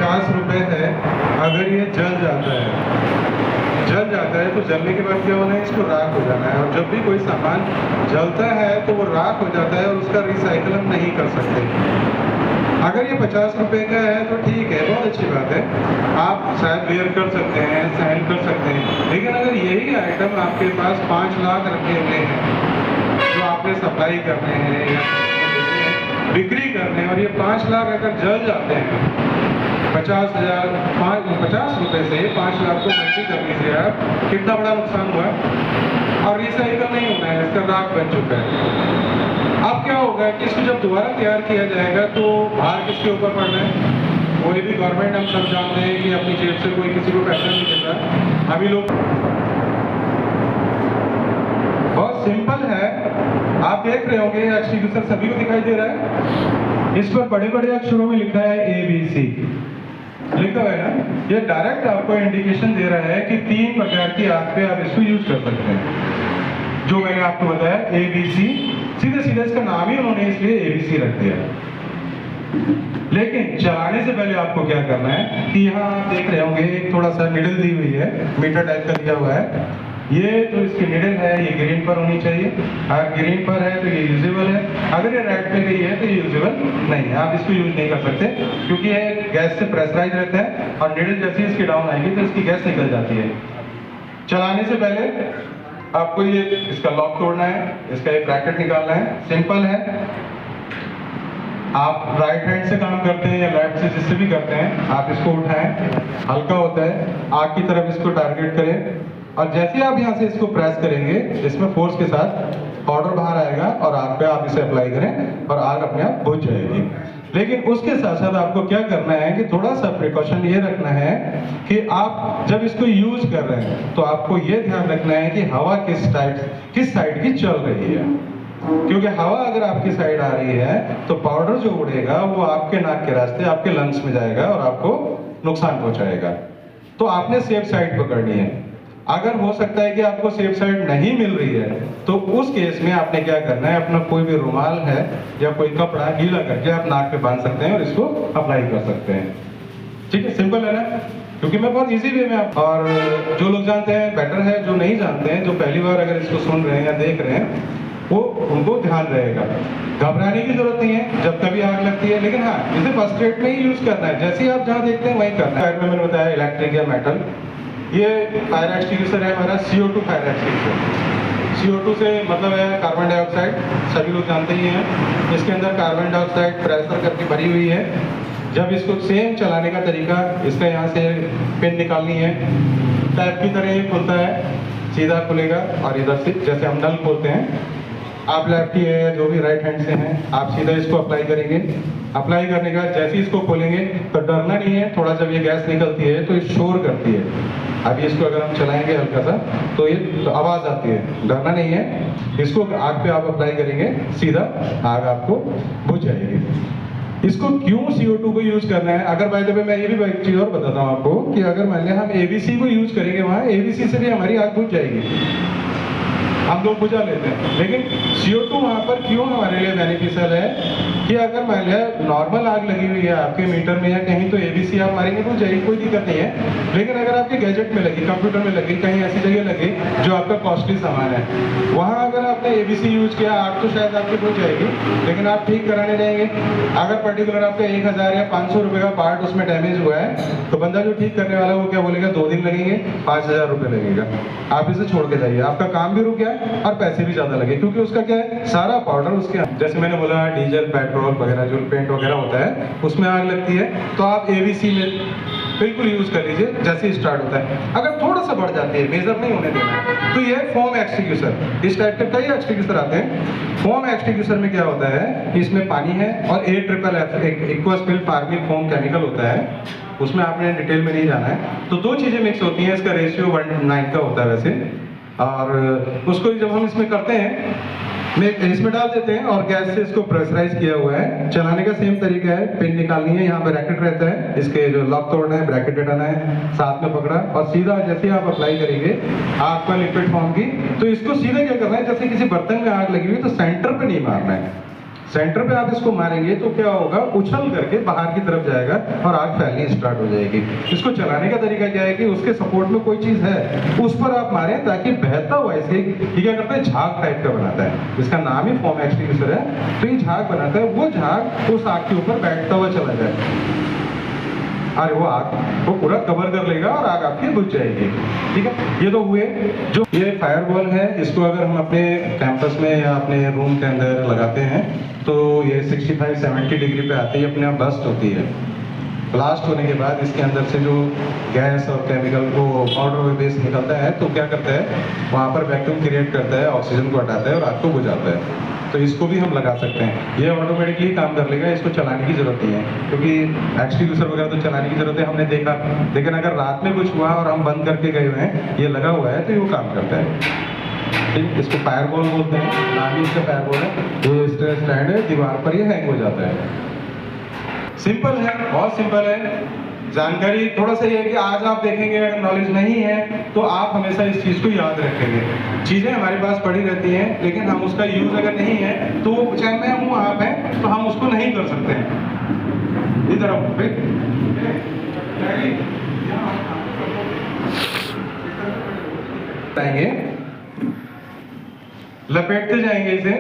50 रुपये है। अगर ये जल जाता है तो जलने के बाद क्या होना है, इसको राख हो जाना है। और जब भी कोई सामान जलता है तो वो राख हो जाता है और उसका रिसाइकल हम नहीं कर सकते। अगर ये 50 रुपये का है तो ठीक है, बहुत अच्छी बात है, आप शायद वेयर कर सकते हैं, सेल कर सकते हैं। लेकिन अगर यही आइटम आपके पास 5 लाख रखे हुए हैं जो आपने सप्लाई करने हैं या बिक्री करने हैं, और ये 5 लाख अगर जल जाते हैं, 50 रुपये से 5 लाख को मल्टी कर लीजिए आप, कितना बड़ा नुकसान हुआ। और रिसाइकल नहीं होना है, इसका राख बन चुका है। अब क्या होगा कि इसको जब दोबारा तैयार किया जाएगा तो भार किसके ऊपर पड़ना है? कोई भी गवर्नमेंट, हम सब जानते हैं कि अपनी जेब से कोई किसी को पैसा नहीं देता। अभी लोग बहुत सिंपल है, आप देख रहे होंगे एक्सटीट्यूशन सभी को दिखाई दे रहा है। इस पर बड़े बड़े अक्षरों में लिखा है ABC, लिखा हुआ है ना। ये डायरेक्ट आपको इंडिकेशन दे रहा है कि 3 प्रकार की आग पे आप इसको यूज कर सकते हैं। जो मैंने आपको बताया ABC, सीधे सीधे इसका नाम ही उन्होंने इसलिए ABC रख दिया। लेकिन चलाने से पहले आपको क्या करना है कि यहाँ आप देख रहे होंगे एक थोड़ा सा निडल दी हुई है, मीटर टाइप का दिया हुआ है। ये जो इसकी निडल है ये ग्रीन पर होनी चाहिए। अगर ग्रीन पर है तो ये यूजेबल है, अगर ये रेड पे गई है तो ये यूजेबल नहीं है, आप इसको यूज नहीं कर सकते क्योंकि ये गैस से प्रेशराइज रहता है और निडल जैसे इसकी डाउन आएगी तो इसकी गैस निकल जाती है। चलाने से पहले आपको ये इसका लॉक तोड़ना है, इसका एक ब्रैकेट निकालना है, सिंपल है। आप राइट हैंड से काम करते हैं या लेफ्ट से, जिससे भी करते हैं, आप इसको उठाएं, हल्का होता है, आग की तरफ इसको टारगेट करें और जैसे आप यहाँ से इसको प्रेस करेंगे इसमें फोर्स के साथ पाउडर बाहर आएगा और आग पे आप इसे अप्लाई करें और आग अपने आप बुझ जाएगी। लेकिन उसके साथ साथ आपको क्या करना है कि थोड़ा सा प्रिकॉशन ये रखना है कि आप जब इसको यूज कर रहे हैं तो आपको ये ध्यान रखना है कि हवा किस साइड की चल रही है, क्योंकि हवा अगर आपकी साइड आ रही है तो पाउडर जो उड़ेगा वो आपके नाक के रास्ते आपके लंग्स में जाएगा और आपको नुकसान पहुंचाएगा। तो आपने सेफ साइड पकड़नी है। अगर हो सकता है कि आपको सेफ साइड नहीं मिल रही है तो उस केस में आपने क्या करना है, अपना कोई भी रुमाल है या कोई कपड़ा गीला करके आप नाक पे बांध सकते हैं और इसको अप्लाई कर सकते हैं। ठीक है, सिंपल है ना, क्योंकि मैं बहुत इजी वे में आप, और जो लोग जानते हैं बेटर है, जो नहीं जानते हैं, जो पहली बार अगर इसको सुन रहे हैं या देख रहे हैं, वो उनको ध्यान रहेगा। घबराने की जरूरत नहीं है जब कभी आग लगती है, लेकिन हाँ इसे फर्स्ट एड में ही यूज करना है। जैसे ही आप जहाँ देखते हैं वहीं करना है। मैंने बताया इलेक्ट्रिक या मेटल, ये फायर एक्सटिंग्विशर है हमारा CO2 फायर एक्सटिंग्विशर। CO2 से मतलब है कार्बन डाइऑक्साइड, सभी लोग जानते ही हैं। इसके अंदर कार्बन डाइऑक्साइड प्रेशर करके भरी हुई है। जब इसको सेम चलाने का तरीका, इसका यहाँ से पिन निकालनी है, टैप की तरह ये खुलता है, सीधा खुलेगा और इधर से जैसे हम नल खोलते हैं, आप लेफ्टी है या जो भी राइट हैंड से हैं, आप सीधा इसको अप्लाई करेंगे। अप्लाई करने के बाद जैसे ही इसको खोलेंगे तो डरना नहीं है, थोड़ा जब ये गैस निकलती है तो ये शोर करती है। अभी इसको अगर हम चलाएंगे हल्का सा तो ये तो आवाज आती है, डरना नहीं है। इसको आग पे आप अप्लाई करेंगे, सीधा आग आपको बुझ जाएगी। इसको क्यों CO2 को यूज करना है? अगर बाय द वे मैं ये भी एक चीज और बताता हूँ आपको कि अगर मान लिया हम ABC को यूज करेंगे, वहाँ ABC से भी हमारी आग बुझ जाएगी, हम लोग बुझा लेते हैं। लेकिन CO2 वहाँ पर क्यों हमारे लिए बेनिफिशियल है कि अगर मान लिया नॉर्मल आग लगी हुई है आपके मीटर में या कहीं, तो ABC आप मारेंगे बुझ जाएगी, कोई दिक्कत नहीं है। लेकिन अगर आपके गैजेट में लगी, कंप्यूटर में लगी, कहीं ऐसी जगह लगी जो आपका कॉस्टली सामान है, वहाँ अगर आपने ABC यूज किया, आग तो शायद आपकी बुझ जाएगी, लेकिन आप ठीक कराने जाएंगे, अगर पर्टिकुलर आपका 1000 या 500 रुपये का पार्ट उसमें डैमेज हुआ है, तो बंदा जो ठीक करने वाला वो क्या बोलेगा, 2 दिन लगेंगे, 5000 रुपये लगेगा। आप इसे छोड़ के जाइए, आपका काम भी रुक गया और पैसे भी ज्यादा लगे, क्योंकि उसका क्या है, सारा पाउडर उसके, जैसे मैंने बोला डीजल पेट्रोल वगैरह जो पेंट वगैरह होता है उसमें आग लगती है, तो आप ABC में बिल्कुल यूज कर लीजिए जैसे ही स्टार्ट होता है। अगर थोड़ा सा बढ़ जाती है, मेजर नहीं होने देना है, तो ये फोम एक्सटिंग्विशर, इस टाइप के कई एक्सटिंग्विशर आते हैं। फोम एक्सटिंग्विशर में क्या होता है, इसमें पानी है और AFFF aqua formic foam chemical होता है, उसमें आपने डिटेल में नहीं जाना है। तो 2 चीजें मिक्स होती हैं, इसका रेशियो 1:9 का होता है वैसे, और उसको जब हम इसमें करते हैं, इसमें डाल देते हैं और गैस से इसको प्रेशराइज किया हुआ है। चलाने का सेम तरीका है, पिन निकालनी है, यहाँ पे ब्रैकेट रहता है, इसके जो लॉक तोड़ना है, ब्रैकेट हटाना है, साथ में पकड़ा और सीधा जैसे ही आप अप्लाई करेंगे आपका लिक्विड फॉर्म की, तो इसको सीधा क्या करना है, जैसे किसी बर्तन में आग लगी हुई तो सेंटर पे नहीं मारना है, सेंटर पे आप इसको मारेंगे तो क्या होगा, उछल करके बाहर की तरफ जाएगा और आग फैलनी स्टार्ट हो जाएगी। इसको चलाने का तरीका क्या है कि उसके सपोर्ट में कोई चीज है उस पर आप मारें ताकि बहता हुआ ऐसे ये क्या करता है, झाग टाइप का बनाता है, इसका नाम ही फोम एक्सटिंग्विशर है। तो ये झाग बनाता है, वो झाग उस आग के ऊपर बैठता हुआ चला जाए और वो आग वो पूरा कवर कर लेगा और आग आपकी बुझ जाएगी। ठीक है, ये तो हुए। जो ये फायरबॉल है, इसको अगर हम अपने कैंपस में या अपने रूम के अंदर लगाते हैं तो ये 65-70 डिग्री पे आते ही अपने आप बस्ट होती है। ब्लास्ट होने के बाद इसके अंदर से जो गैस और केमिकल को पाउडर बेस निकलता है तो क्या करता है, वहाँ पर वैक्यूम क्रिएट करता है, ऑक्सीजन को हटाता है और आग को बुझाता है। तो इसको भी हम लगा सकते हैं, ये ऑटोमेटिकली काम कर लेगा, इसको चलाने की जरूरत नहीं है, क्योंकि एक्सटिंग्विशर वगैरह तो चलाने की जरूरत है, हमने देखा। लेकिन अगर रात में कुछ हुआ और हम बंद करके गए हुए हैं, ये लगा हुआ है तो ये वो काम करता है। ठीक, इसको फायरबॉल बोलते हैं, नाम ही इसका फायरबॉल है। ये स्ट्रेस स्टैंड है, दीवार पर ये हैंग हो जाता है। सिंपल है, बहुत सिंपल है। जानकारी थोड़ा सा ये है कि आज आप देखेंगे, अगर नॉलेज नहीं है तो आप हमेशा इस चीज़ को याद रखेंगे। चीज़ें हमारे पास पड़ी रहती हैं, लेकिन हम उसका यूज़ अगर नहीं है तो चाहे मैं हूँ आप हैं तो हम उसको नहीं कर सकते हैं। इधर आओ भाई, लपेटते जाएंगे इसे।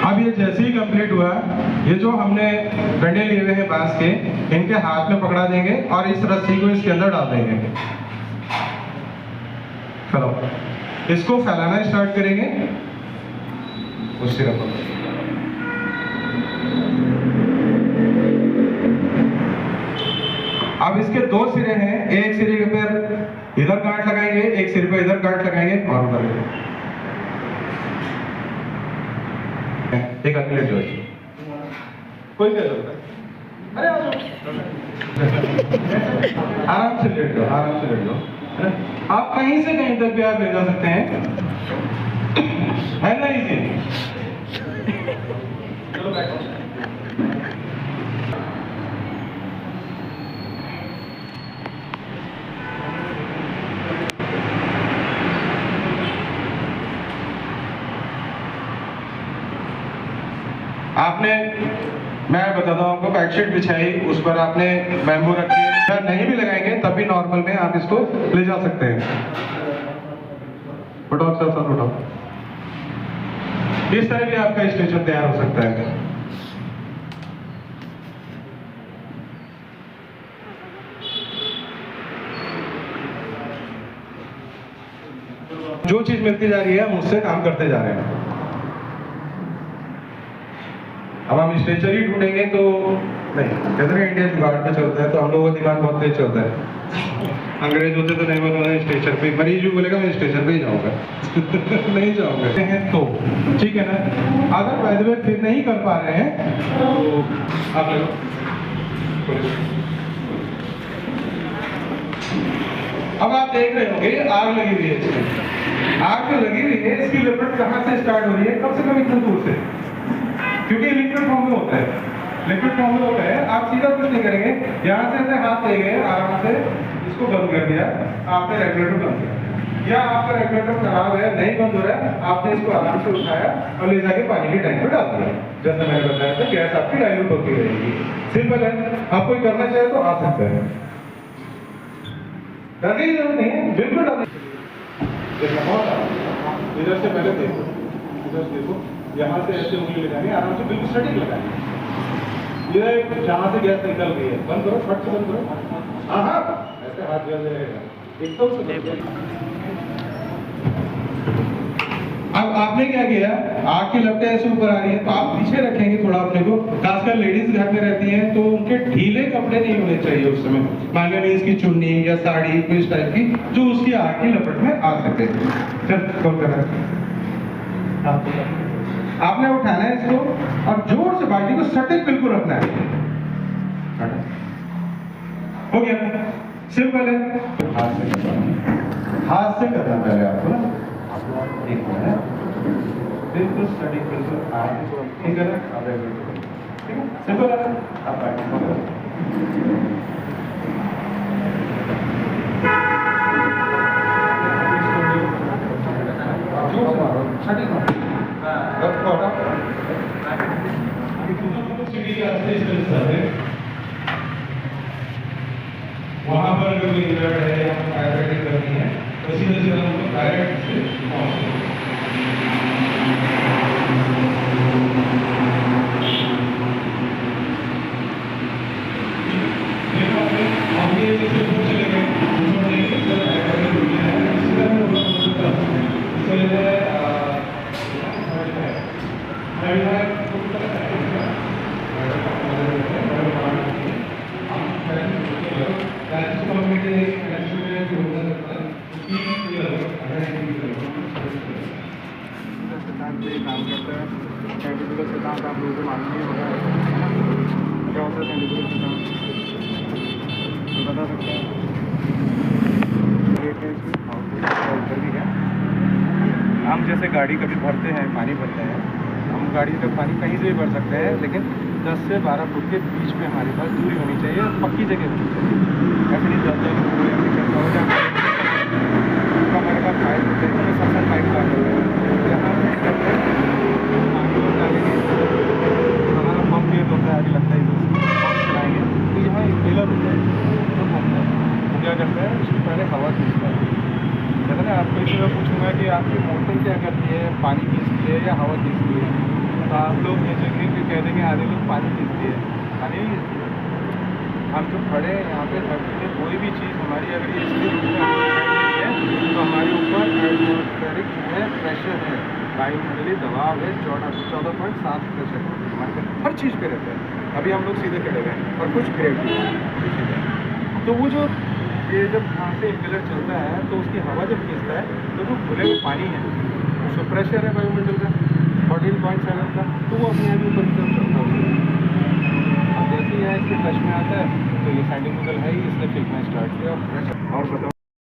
अब ये जैसे ही कंप्लीट हुआ, ये जो हमने डंडे लिए हुए हैं बांस के, इनके हाथ में पकड़ा देंगे और इस रस्सी को इसके अंदर डाल देंगे। चलो, इसको फैलाना स्टार्ट करेंगे उस सिरप पर। अब इसके दो सिरे हैं, एक सिरे के ऊपर इधर गांठ लगाएंगे, एक सिरे पे इधर गांठ लगाएंगे और उधर एक आदमी जो है कोई क्या करता है, अरे आ जाओ, आराम से लेट जाओ, आराम से लेट जाओ। आप कहीं से कहीं तक भी आप ले जा सकते हैं, है ना इजी। चलो बैठो। आपने, मैं बताता हूँ आपको, बेडशीट बिछाई, उस पर आपने बैम्बू रखी, या नहीं भी लगाएंगे तब भी नॉर्मल में आप इसको ले जा सकते हैं। उठाओ सर, सर उठाओ। इस तरह भी आपका स्ट्रेचर तैयार हो सकता है। जो चीज मिलती जा रही है हम उससे काम करते जा रहे हैं। अब हम स्ट्रेचर ही ढूंढेंगे तो नहीं, कहते हैं इंडिया जुगाड़ पे चलता है, तो हम लोगों का दिमाग बहुत तेज चलता है। अंग्रेज होते तो नहीं बोलूँगा स्टेशन पे, मरीज भी बोलेगा मैं स्टेशन पे ही जाऊँगा नहीं जाऊँगा तो ठीक है ना। अगर बाय द वे फिर नहीं कर पा रहे हैं तो आप अब आप देख रहे होंगे आग लगी हुई है इसमें। आग जो लगी हुई है इसकी लिपट कहाँ से स्टार्ट हो रही है, कम से कम इतना दूर से, क्योंकि लिक्विड फॉर्म में होता है। लिक्विड फॉर्म में होता है, आप सीधा कुछ नहीं करेंगे, यहाँ से ऐसे हाथ ले गए, आराम से इसको बंद कर दिया, आपने रेगुलेटर बंद किया, या आपका रेगुलेटर खराब है नहीं बंद हो रहा है, आपने इसको आराम से उठाया और ले जाके पानी की टैंक में डाल दिया। जैसा मैंने बताया था गैस आपकी डाइल्यूट होती रहेगी। सिंपल है, आप कोई करना चाहे तो आ सकता है, डरने की जरूरत नहीं है, बिल्कुल डरने। इधर से पहले देखो, इधर से देखो, यहाँ से ऐसे उंगली लगानी, आराम से बिल्कुल सटीक लगानी। ये जहाँ से गैस निकल गई है बंद करो, फट से बंद करो। हाँ हाँ, ऐसे हाथ जल जाएगा एकदम से। अब आपने क्या किया, आग की लपटें ऐसे ऊपर आ रही है तो आप पीछे रखेंगे थोड़ा अपने को। खासकर लेडीज घर में रहती हैं तो उनके ढीले कपड़े नहीं होने चाहिए उस समय, मान लीजिए इसकी चुन्नी या साड़ी कोई इस टाइप की जो उसकी आग की लपट में आ सके। चल कौन कर रहा है, आपने उठाना है इसको और जोर से बाल्टी को सटीक बिल्कुल रखना है। हो गया, सिंपल है। हाथ से करना पहले आपको ना, एक मिनट, बिल्कुल स्टडी बिल्कुल ठीक है ना, अब ठीक है, सिंपल है, आप प्रैक्टिस करो। वहाँ पर अगर कोई इन्वर्ट है या डायरेक्टिंग करनी है तो सीधे सीधे हमको डायरेक्ट से काम करता है। सेंटिफिकल सिद्धांत आप लोगों को मालूम ही होगा, क्या होता है सेंटिफिकल सिद्धांत, तो बता सकते हैं? उधर भी है। हम जैसे गाड़ी कभी भरते हैं, पानी भरते हैं, हम गाड़ी का पानी कहीं से भी भर सकते हैं, लेकिन 10 से 12 फुट के बीच में हमारे पास दूरी होनी चाहिए, पक्की जगह होनी चाहिए। ऐसे नहीं चलता हमारे पास पाइप होते हैं, हमें सबसे पाइप डालते हैं, जहाँ हमारा पंप भी होता है, आगे लगता है चलाएंगे तो यहाँ इंपेलर होता है, तो हम क्या करता है, उसमें पहले हवा खींचता है। जैसे ना आपको इसी में पूछूंगा कि आपकी मोटर क्या करती है, पानी खींचती है या हवा खींचती है, तो आप लोग सोचेंगे कि कह देंगे आधे लोग पानी खींचती है। पानी हम जो खड़े हैं यहाँ पे धरती में, कोई भी चीज़ हमारी अगर ये इसलिए है तो हमारे ऊपर एटमॉस्फेरिक है, प्रेशर है, वायुमंडलीय दबाव है 14.7 प्रेशर हमारे पे हर चीज़ पे रहता है। अभी हम लोग सीधे खड़े हुए हैं और कुछ ग्रेविटी, तो वो जो ये जब यहाँ से इंपेलर चलता है तो उसकी हवा जब खींचता है तो जो खुले में पानी है, उसमें प्रेशर है वायुमंडल का 14.7 का, तो वो अपने आप ऊपर की तरफ चलता है। अब जैसे ही यहाँ इसके टच में आता है तो ये साइंटिफिकल है ही, इसने फेंकना स्टार्ट किया और बताओ